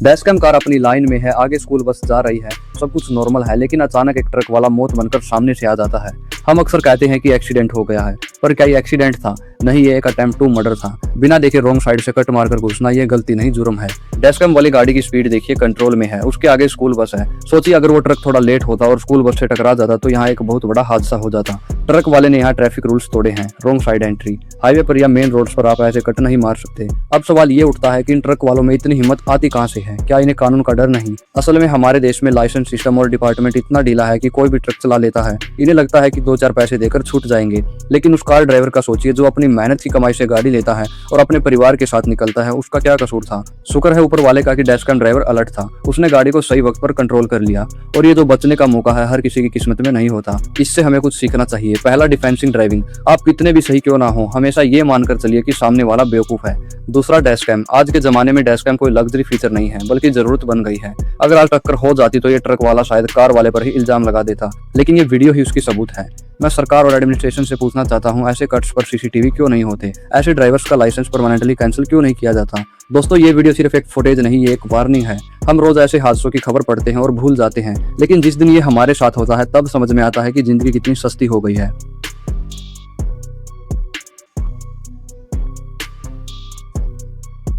Dashcam car अपनी line में है, आगे स्कूल बस जा रही है, सब कुछ नॉर्मल है, लेकिन अचानक एक ट्रक वाला मौत बनकर सामने से आ जाता है। हम अक्सर कहते हैं कि एक्सीडेंट हो गया है, पर क्या ये एक्सीडेंट था? नहीं, ये एक अटेम्प्ट टू मर्डर था। बिना देखे रॉन्ग साइड से कट मारकर घुसना ये गलती नहीं, जुर्म है। डैशकैम वाली गाड़ी की स्पीड देखिए, कंट्रोल में है, उसके आगे स्कूल बस है। सोचिए अगर वो ट्रक थोड़ा लेट होता और स्कूल बस से टकरा जाता तो यहाँ एक बहुत बड़ा हादसा हो जाता। ट्रक वाले ने यहाँ ट्रैफिक रूल्स तोड़े हैं, रॉन्ग साइड एंट्री। हाईवे पर या मेन रोड्स पर आप ऐसे कट नहीं मार सकते। अब सवाल ये उठता है कि इन ट्रक वालों में इतनी हिम्मत आती कहाँ से है? क्या इन्हें कानून का डर नहीं? असल में हमारे देश में लाइसेंस सिस्टम और डिपार्टमेंट इतना ढीला है कि कोई भी ट्रक चला लेता है। इन्हें लगता है कि 2-4 पैसे देकर छूट जाएंगे, लेकिन उस कार ड्राइवर का सोचिए जो अपनी मेहनत की कमाई से गाड़ी लेता है और अपने परिवार के साथ निकलता है, उसका क्या कसूर था? शुक्र है ऊपर वाले का कि डैशकैम ड्राइवर अलर्ट था, उसने गाड़ी को सही वक्त पर कंट्रोल कर लिया। और ये जो बचने का मौका है हर किसी की किस्मत में नहीं होता। इससे हमें कुछ सीखना चाहिए। पहला, डिफेंसिंग ड्राइविंग। आप कितने भी सही क्यों ना हो, हमेशा ये मानकर चलिए कि सामने वाला बेवकूफ है। दूसरा, डैशकैम। आज के जमाने में डैशकैम कोई लग्जरी फीचर नहीं है, बल्कि जरूरत बन गई है। अगर आज टक्कर हो जाती तो ये ट्रक वाला शायद कार वाले पर ही इल्जाम लगा देता, लेकिन ये वीडियो ही उसकी सबूत है। मैं सरकार और एडमिनिस्ट्रेशन से पूछना चाहता हूँ, ऐसे कट्स पर सीसीटीवी क्यों नहीं होते? ऐसे ड्राइवर्स का लाइसेंस परमानेंटली कैंसिल क्यों नहीं किया जाता? दोस्तों, ये वीडियो सिर्फ एक फुटेज नहीं, ये एक वार्निंग है। हम रोज ऐसे हादसों की खबर पढ़ते हैं और भूल जाते हैं, लेकिन जिस दिन ये हमारे साथ होता है तब समझ में आता है कि जिंदगी कितनी सस्ती हो गई है।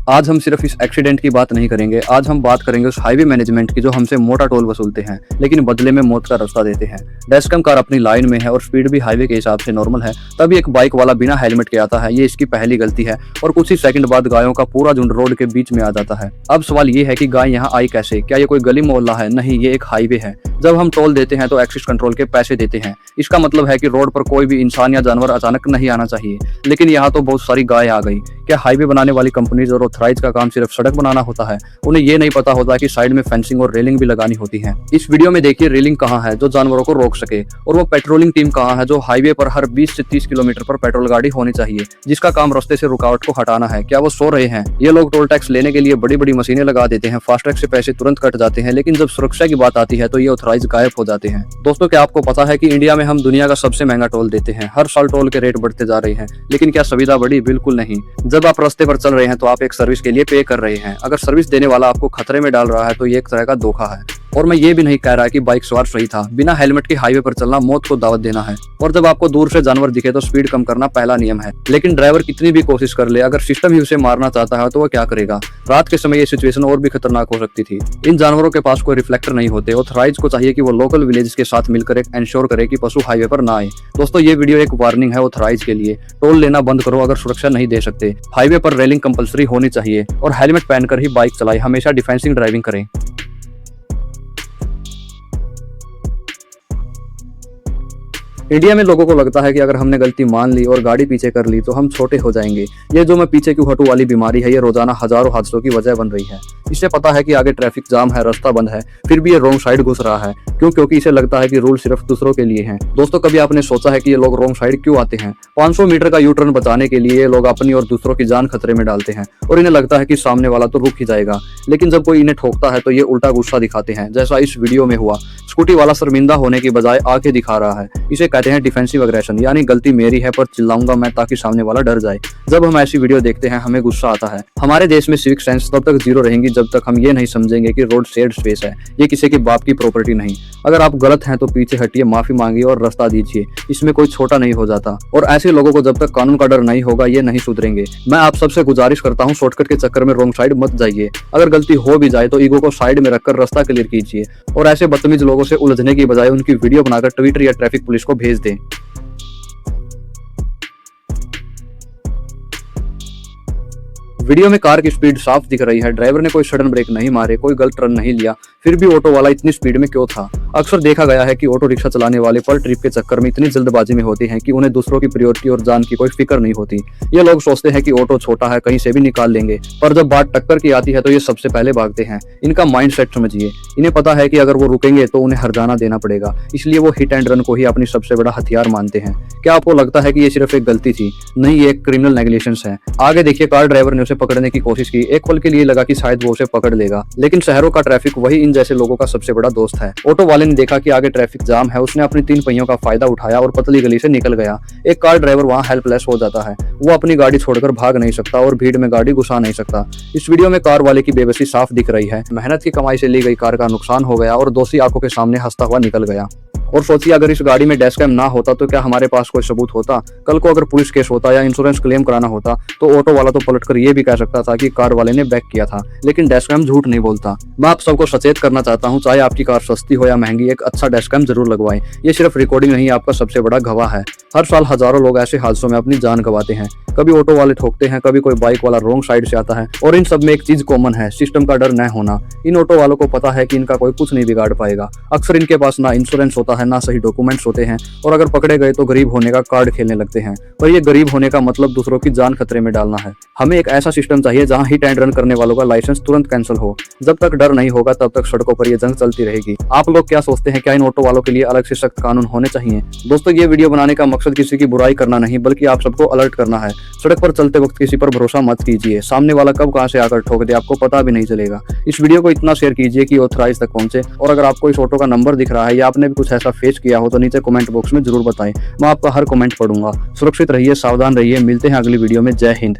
आज हम सिर्फ इस एक्सीडेंट की बात नहीं करेंगे, आज हम बात करेंगे उस हाईवे मैनेजमेंट की जो हमसे मोटा टोल वसूलते हैं, लेकिन बदले में मौत का रास्ता देते हैं। डैशकैम कार अपनी लाइन में है और स्पीड भी हाईवे के हिसाब से नॉर्मल है, तभी एक बाइक वाला बिना हेलमेट के आता है। ये इसकी पहली गलती है और कुछ ही सेकंड बाद गायों का पूरा झुंड रोड के बीच में आ जाता है। अब सवाल ये है कि गाय यहाँ आई कैसे? क्या ये कोई गली मोहल्ला है? नहीं, ये एक हाईवे है। जब हम टोल देते हैं तो एक्सिस कंट्रोल के पैसे देते हैं। इसका मतलब है कि रोड पर कोई भी इंसान या जानवर अचानक नहीं आना चाहिए, लेकिन यहाँ तो बहुत सारी गाय आ गई। क्या हाईवे बनाने वाली कंपनीज और ऑथराइज का काम सिर्फ सड़क बनाना होता है? उन्हें ये नहीं पता होता कि साइड में फेंसिंग और रेलिंग भी लगानी होती है। इस वीडियो में देखिए रेलिंग कहाँ है जो जानवरों को रोक सके, और वो पेट्रोलिंग टीम कहाँ है जो हाईवे पर हर 20 से 30 किलोमीटर पर पेट्रोल गाड़ी होनी चाहिए, जिसका काम रास्ते से रुकावट को हटाना है। क्या वो सो रहे हैं? ये लोग टोल टैक्स लेने के लिए बड़ी बड़ी मशीनें लगा देते हैं, फास्टैग से पैसे तुरंत कट जाते हैं, लेकिन जब सुरक्षा की बात आती है तो ये ऑथराइज गायब हो जाते हैं। दोस्तों, क्या आपको पता है कि इंडिया में हम दुनिया का सबसे महंगा टोल देते हैं? हर साल टोल के रेट बढ़ते जा रहे हैं, लेकिन क्या सुविधा बढ़ी? बिल्कुल नहीं। जब आप रास्ते पर चल रहे हैं तो आप एक सर्विस के लिए पे कर रहे हैं। अगर सर्विस देने वाला आपको खतरे में डाल रहा है तो ये एक तरह का धोखा है। और मैं ये भी नहीं कह रहा कि बाइक सवार सही था। बिना हेलमेट के हाईवे पर चलना मौत को दावत देना है। और जब आपको दूर से जानवर दिखे तो स्पीड कम करना पहला नियम है। लेकिन ड्राइवर कितनी भी कोशिश कर ले, अगर सिस्टम ही उसे मारना चाहता है तो वह क्या करेगा? रात के समय ये सिचुएशन और भी खतरनाक हो सकती थी। इन जानवरों के पास कोई रिफ्लेक्टर नहीं होते। ऑथराइज को चाहिए कि वो लोकल विलेज के साथ मिलकर एक इंश्योर करे कि पशु हाईवे पर ना आए। दोस्तों, ये वीडियो एक वार्निंग है ऑथराइज के लिए। टोल लेना बंद करो अगर सुरक्षा नहीं दे सकते। हाईवे पर रेलिंग कंपलसरी होनी चाहिए और हेलमेट पहनकर ही बाइक चलाएं। हमेशा डिफेंसिंग ड्राइविंग करें। इंडिया में लोगों को लगता है कि अगर हमने गलती मान ली और गाड़ी पीछे कर ली तो हम छोटे हो जाएंगे। ये जो मैं पीछे क्यों हटूं वाली बीमारी है, ये रोजाना हजारों हादसों की वजह बन रही है। इसे पता है कि आगे ट्रैफिक जाम है, रास्ता बंद है, फिर भी ये रॉन्ग साइड घुस रहा है। क्यों? क्योंकि इसे लगता है कि रूल सिर्फ दूसरों के लिए हैं। दोस्तों, कभी आपने सोचा है कि ये लोग रॉन्ग साइड क्यों आते हैं? 500 मीटर का यू टर्न बचाने के लिए ये लोग अपनी और दूसरों की जान खतरे में डालते हैं और इन्हें लगता है कि सामने वाला तो रुक ही जाएगा, लेकिन जब कोई इन्हें ठोकता है तो ये उल्टा गुस्सा दिखाते हैं, जैसा इस वीडियो में हुआ। स्कूटी वाला शर्मिंदा होने की बजाय आंखें दिखा रहा है। इसे कहते हैं डिफेंसिव एग्रेशन, यानी गलती मेरी है पर चिल्लाऊंगा मैं ताकि सामने वाला डर जाए। जब हम ऐसी वीडियो देखते हैं हमें गुस्सा आता है। हमारे देश में सिविक सेंस तब तक जीरो रहेंगी जब तक हम ये नहीं समझेंगे कि रोड शेयर्ड स्पेस है, ये किसी के बाप की प्रॉपर्टी नहीं। अगर आप गलत हैं तो पीछे हटिए, माफी मांगिए और रास्ता दीजिए। इसमें कोई छोटा नहीं हो जाता। और ऐसे लोगों को जब तक कानून का डर नहीं होगा ये नहीं सुधरेंगे। मैं आप सबसे गुजारिश करता हूँ, शॉर्टकट के चक्कर में रॉन्ग साइड मत जाइए। अगर गलती हो भी जाए तो ईगो को साइड में रखकर रास्ता क्लियर कीजिए और ऐसे बदतमीज लोगों से उलझने की बजाय उनकी वीडियो बनाकर ट्विटर या ट्रैफिक पुलिस को भेज दें। वीडियो में कार की स्पीड साफ दिख रही है। ड्राइवर ने कोई सडन ब्रेक नहीं मारे, कोई गलत टर्न नहीं लिया, फिर भी ऑटो वाला इतनी स्पीड में क्यों था? अक्सर देखा गया है कि ऑटो रिक्शा चलाने वाले पर ट्रिप के चक्कर में इतनी जल्दबाजी में होते हैं कि उन्हें दूसरों की प्रायोरिटी और जान की कोई फिक्र नहीं होती। ये लोग सोचते हैं कि ऑटो छोटा है, कहीं से भी निकाल लेंगे, पर जब बात टक्कर की आती है तो ये सबसे पहले भागते हैं। इनका माइंड सेट समझिए। इन्हें पता है कि अगर वो रुकेंगे तो उन्हें हर्जाना देना पड़ेगा, इसलिए वो हिट एंड रन को ही अपनी सबसे बड़ा हथियार मानते हैं। क्या आपको लगता है कि ये सिर्फ एक गलती थी? नहीं, ये एक क्रिमिनल नेग्लिजेंस है। आगे देखिए, कार ड्राइवर ने उसे पकड़ने की कोशिश की। एक पल के लिए लगा कि शायद वो उसे पकड़ लेगा, लेकिन शहरों का ट्रैफिक वही इन जैसे लोगों का सबसे बड़ा दोस्त है। ऑटो वाले ने देखा कि आगे ट्रैफिक जाम है, उसने अपनी 3 पहियों का फायदा उठाया और पतली गली से निकल गया। एक कार ड्राइवर वहाँ हेल्पलेस हो जाता है, वो अपनी गाड़ी छोड़कर भाग नहीं सकता और भीड़ में गाड़ी घुसा नहीं सकता। इस वीडियो में कार वाले की बेबसी साफ दिख रही है। मेहनत की कमाई से ली गई कार का नुकसान हो गया और दोषी आंखों के सामने हंसता हुआ निकल गया। और सोचिए, अगर इस गाड़ी में डैश कैम ना होता तो क्या हमारे पास कोई सबूत होता? कल को अगर पुलिस केस होता या इंश्योरेंस क्लेम कराना होता तो ऑटो वाला तो पलटकर ये भी कह सकता था कि कार वाले ने बैक किया था, लेकिन डैश कैम झूठ नहीं बोलता। मैं आप सबको सचेत करना चाहता हूँ, चाहे आपकी कार सस्ती हो या महंगी, एक अच्छा डैश कैम जरूर लगवाएं। ये सिर्फ रिकॉर्डिंग नहीं, आपका सबसे बड़ा गवाह है। हर साल हजारों लोग ऐसे हादसों में अपनी जान गंवाते हैं। कभी ऑटो वाले ठोकते हैं, कभी कोई बाइक वाला रॉन्ग साइड से आता है, और इन सब में एक चीज कॉमन है, सिस्टम का डर न होना। इन ऑटो वालों को पता है कि इनका कोई कुछ नहीं बिगाड़ पाएगा। अक्सर इनके पास ना इंश्योरेंस होता है, ना सही डॉक्यूमेंट्स होते हैं, और अगर पकड़े गए तो गरीब होने का कार्ड खेलने लगते हैं। पर ये गरीब होने का मतलब दूसरों की जान खतरे में डालना है। हमें एक ऐसा सिस्टम चाहिए जहां हिट एंड रन करने वालों का लाइसेंस तुरंत कैंसिल हो। जब तक डर नहीं होगा तब तक सड़कों पर ये जंग चलती रहेगी। आप लोग क्या सोचते हैं, क्या इन ऑटो वालों के लिए अलग से सख्त कानून होने चाहिए? दोस्तों, ये वीडियो बनाने का मकसद किसी की बुराई करना नहीं, बल्कि आप सबको अलर्ट करना है। सड़क पर चलते वक्त किसी पर भरोसा मत कीजिए, सामने वाला कब कहां से आकर ठोक दे आपको पता भी नहीं चलेगा। इस वीडियो को इतना शेयर कीजिए कि ऑथराइज तक पहुंचे, और अगर आपको इस ऑटो का नंबर दिख रहा है या आपने भी कुछ ऐसा फेस किया हो तो नीचे कमेंट बॉक्स में जरूर बताएं, मैं आपका हर कमेंट पढ़ूंगा। सुरक्षित रहिए, सावधान रहिए, मिलते हैं अगली वीडियो में। जय हिंद।